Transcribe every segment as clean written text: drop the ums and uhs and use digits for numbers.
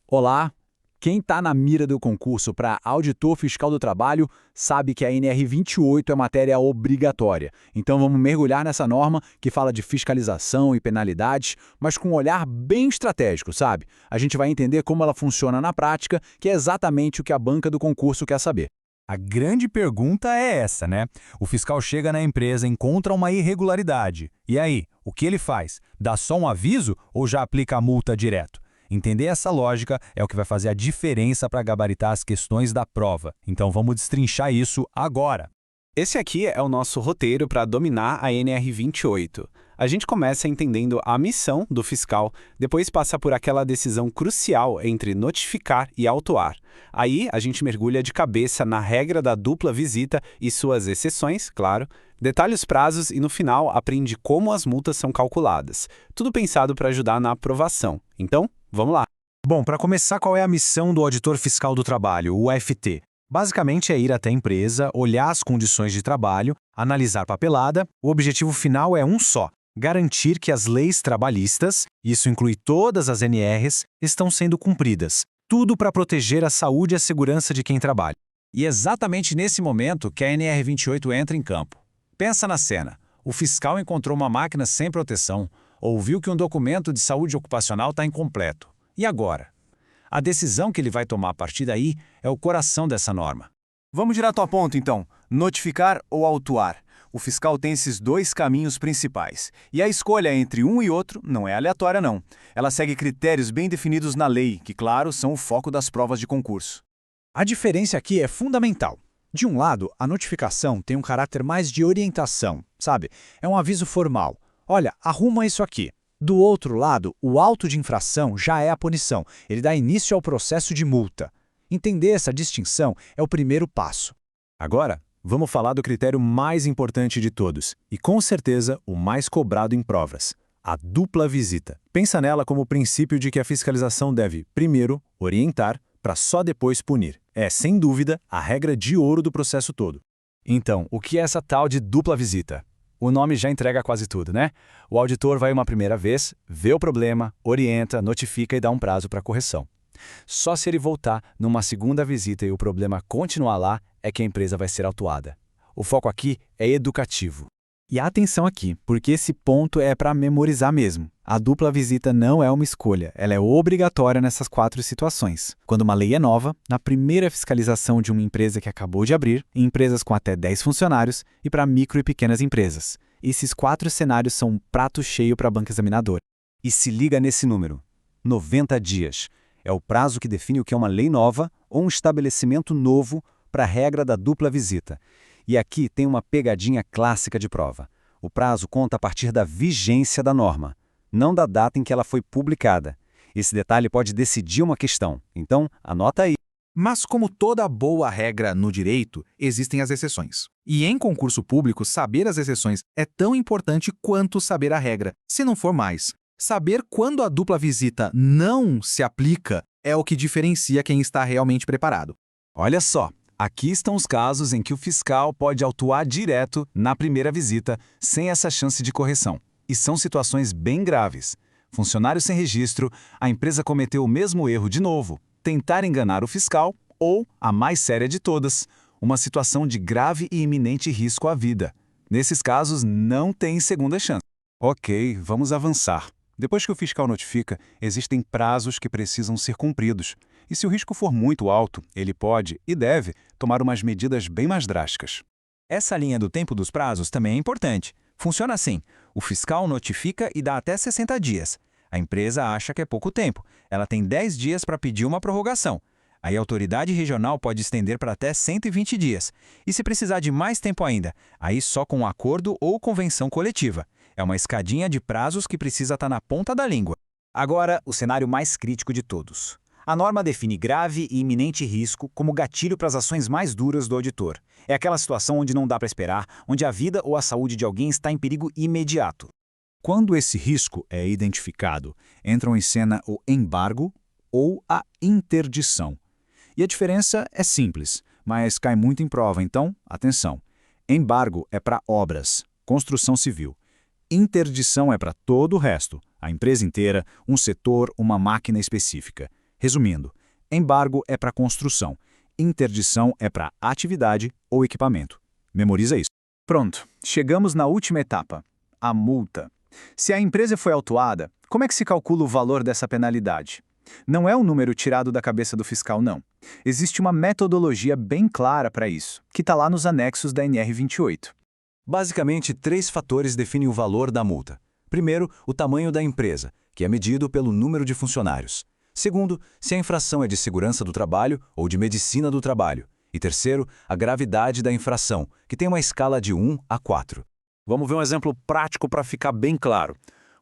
Olá! Quem está na mira do concurso para auditor fiscal do trabalho sabe que a NR 28 é matéria obrigatória. Então vamos mergulhar nessa norma que fala de fiscalização e penalidades, mas com um olhar bem estratégico, sabe? A gente vai entender como ela funciona na prática, que é exatamente o que a banca do concurso quer saber. A grande pergunta é essa, né? O fiscal chega na empresa, encontra uma irregularidade. E aí, o que ele faz? Dá só um aviso ou já aplica a multa direto? Entender essa lógica é o que vai fazer a diferença para gabaritar as questões da prova. Então vamos destrinchar isso agora. Esse aqui é o nosso roteiro para dominar a NR 28. A gente começa entendendo a missão do fiscal, depois passa por aquela decisão crucial entre notificar e autuar. Aí a gente mergulha de cabeça na regra da dupla visita e suas exceções, claro, detalha os prazos e no final aprende como as multas são calculadas. Tudo pensado para ajudar na aprovação. Então, vamos lá. Bom, para começar, qual é a missão do Auditor Fiscal do Trabalho, o AFT? Basicamente é ir até a empresa, olhar as condições de trabalho, analisar papelada. O objetivo final é um só: garantir que as leis trabalhistas, isso inclui todas as NRs, estão sendo cumpridas. Tudo para proteger a saúde e a segurança de quem trabalha. E é exatamente nesse momento que a NR 28 entra em campo. Pensa na cena. O fiscal encontrou uma máquina sem proteção, ou viu que um documento de saúde ocupacional está incompleto. E agora? A decisão que ele vai tomar a partir daí é o coração dessa norma. Vamos direto ao ponto, então. Notificar ou autuar. O fiscal tem esses dois caminhos principais. E a escolha entre um e outro não é aleatória, não. Ela segue critérios bem definidos na lei, que, claro, são o foco das provas de concurso. A diferença aqui é fundamental. De um lado, a notificação tem um caráter mais de orientação, sabe? É um aviso formal. Olha, arruma isso aqui. Do outro lado, o auto de infração já é a punição. Ele dá início ao processo de multa. Entender essa distinção é o primeiro passo. Agora, vamos falar do critério mais importante de todos, e com certeza o mais cobrado em provas: a dupla visita. Pensa nela como o princípio de que a fiscalização deve, primeiro, orientar, para só depois punir. É, sem dúvida, a regra de ouro do processo todo. Então, o que é essa tal de dupla visita? O nome já entrega quase tudo, né? O auditor vai uma primeira vez, vê o problema, orienta, notifica e dá um prazo para correção. Só se ele voltar numa segunda visita e o problema continuar lá, é que a empresa vai ser autuada. O foco aqui é educativo. E atenção aqui, porque esse ponto é para memorizar mesmo. A dupla visita não é uma escolha, ela é obrigatória nessas 4 situações. Quando uma lei é nova, na primeira fiscalização de uma empresa que acabou de abrir, em empresas com até 10 funcionários e para micro e pequenas empresas. Esses 4 cenários são um prato cheio para a banca examinadora. E se liga nesse número: 90 dias. É o prazo que define o que é uma lei nova ou um estabelecimento novo para a regra da dupla visita. E aqui tem uma pegadinha clássica de prova. O prazo conta a partir da vigência da norma, não da data em que ela foi publicada. Esse detalhe pode decidir uma questão, então anota aí. Mas como toda boa regra no direito, existem as exceções. E em concurso público, saber as exceções é tão importante quanto saber a regra, se não for mais. Saber quando a dupla visita não se aplica é o que diferencia quem está realmente preparado. Olha só, aqui estão os casos em que o fiscal pode autuar direto na primeira visita, sem essa chance de correção. E são situações bem graves. Funcionário sem registro, a empresa cometeu o mesmo erro de novo, tentar enganar o fiscal, ou, a mais séria de todas, uma situação de grave e iminente risco à vida. Nesses casos, não tem segunda chance. Ok, vamos avançar. Depois que o fiscal notifica, existem prazos que precisam ser cumpridos. E se o risco for muito alto, ele pode e deve tomar umas medidas bem mais drásticas. Essa linha do tempo dos prazos também é importante. Funciona assim: o fiscal notifica e dá até 60 dias. A empresa acha que é pouco tempo. Ela tem 10 dias para pedir uma prorrogação. Aí a autoridade regional pode estender para até 120 dias. E se precisar de mais tempo ainda, aí só com um acordo ou convenção coletiva. É uma escadinha de prazos que precisa estar na ponta da língua. Agora, o cenário mais crítico de todos. A norma define grave e iminente risco como gatilho para as ações mais duras do auditor. É aquela situação onde não dá para esperar, onde a vida ou a saúde de alguém está em perigo imediato. Quando esse risco é identificado, entram em cena o embargo ou a interdição. E a diferença é simples, mas cai muito em prova, então, atenção. Embargo é para obras, construção civil. Interdição é para todo o resto, a empresa inteira, um setor, uma máquina específica. Resumindo, embargo é para construção, interdição é para atividade ou equipamento. Memoriza isso. Pronto, chegamos na última etapa, a multa. Se a empresa foi autuada, como é que se calcula o valor dessa penalidade? Não é um número tirado da cabeça do fiscal, não. Existe uma metodologia bem clara para isso, que está lá nos anexos da NR28. Basicamente, 3 fatores definem o valor da multa. Primeiro, o tamanho da empresa, que é medido pelo número de funcionários. Segundo, se a infração é de segurança do trabalho ou de medicina do trabalho. E terceiro, a gravidade da infração, que tem uma escala de 1 a 4. Vamos ver um exemplo prático para ficar bem claro.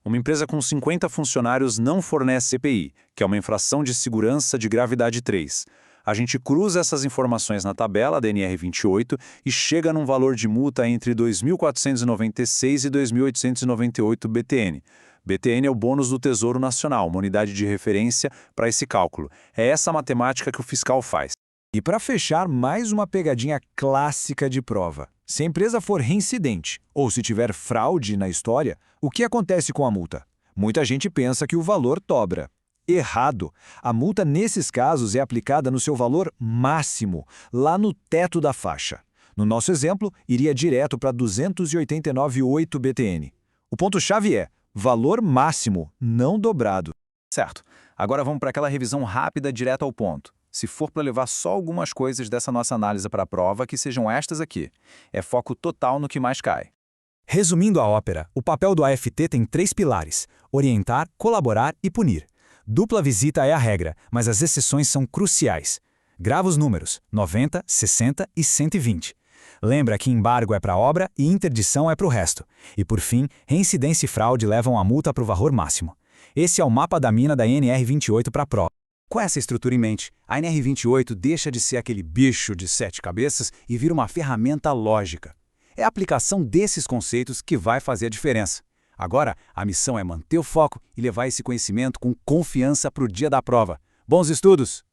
Uma empresa com 50 funcionários não fornece CPI, que é uma infração de segurança de gravidade 3. A gente cruza essas informações na tabela da NR28 e chega num valor de multa entre 2.496 e 2.898 BTN. BTN é o bônus do Tesouro Nacional, uma unidade de referência para esse cálculo. É essa matemática que o fiscal faz. E para fechar, mais uma pegadinha clássica de prova. Se a empresa for reincidente ou se tiver fraude na história, o que acontece com a multa? Muita gente pensa que o valor dobra. Errado! A multa nesses casos é aplicada no seu valor máximo, lá no teto da faixa. No nosso exemplo, iria direto para 289,8 BTN. O ponto-chave é valor máximo, não dobrado. Certo. Agora vamos para aquela revisão rápida direto ao ponto. Se for para levar só algumas coisas dessa nossa análise para a prova, que sejam estas aqui. É foco total no que mais cai. Resumindo a ópera, o papel do AFT tem 3 pilares: orientar, colaborar e punir. Dupla visita é a regra, mas as exceções são cruciais. Grava os números: 90, 60 e 120. Lembra que embargo é para obra e interdição é para o resto. E por fim, reincidência e fraude levam a multa para o valor máximo. Esse é o mapa da mina da NR28 para a prova. Com essa estrutura em mente, a NR28 deixa de ser aquele bicho de 7 cabeças e vira uma ferramenta lógica. É a aplicação desses conceitos que vai fazer a diferença. Agora, a missão é manter o foco e levar esse conhecimento com confiança para o dia da prova. Bons estudos!